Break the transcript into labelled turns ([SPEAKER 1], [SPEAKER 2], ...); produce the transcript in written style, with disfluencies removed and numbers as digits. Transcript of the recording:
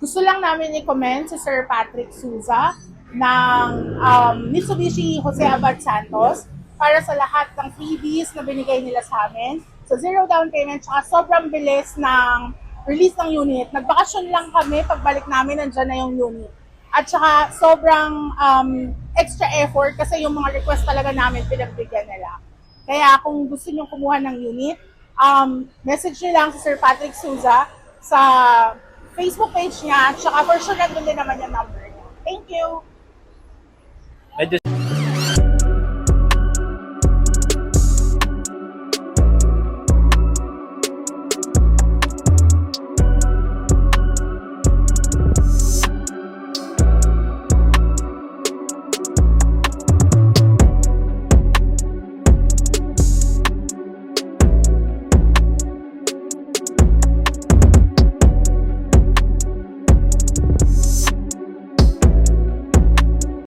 [SPEAKER 1] Gusto lang namin i-commend si Sir Patrick Souza ng Mitsubishi Jose Abad Santos para sa lahat ng freebies na binigay nila sa amin. So zero down payment, tsaka sobrang bilis ng release ng unit. Nagbakasyon lang kami, pagbalik namin nandyan na yung unit. At saka sobrang extra effort kasi yung mga request talaga namin pinagbigyan nila. Kaya kung gusto nyo kumuha ng unit, message nyo lang si Sir Patrick Souza sa Facebook page niya, tsaka for sure nandun din naman yung number niya. Thank you!
[SPEAKER 2] Medyo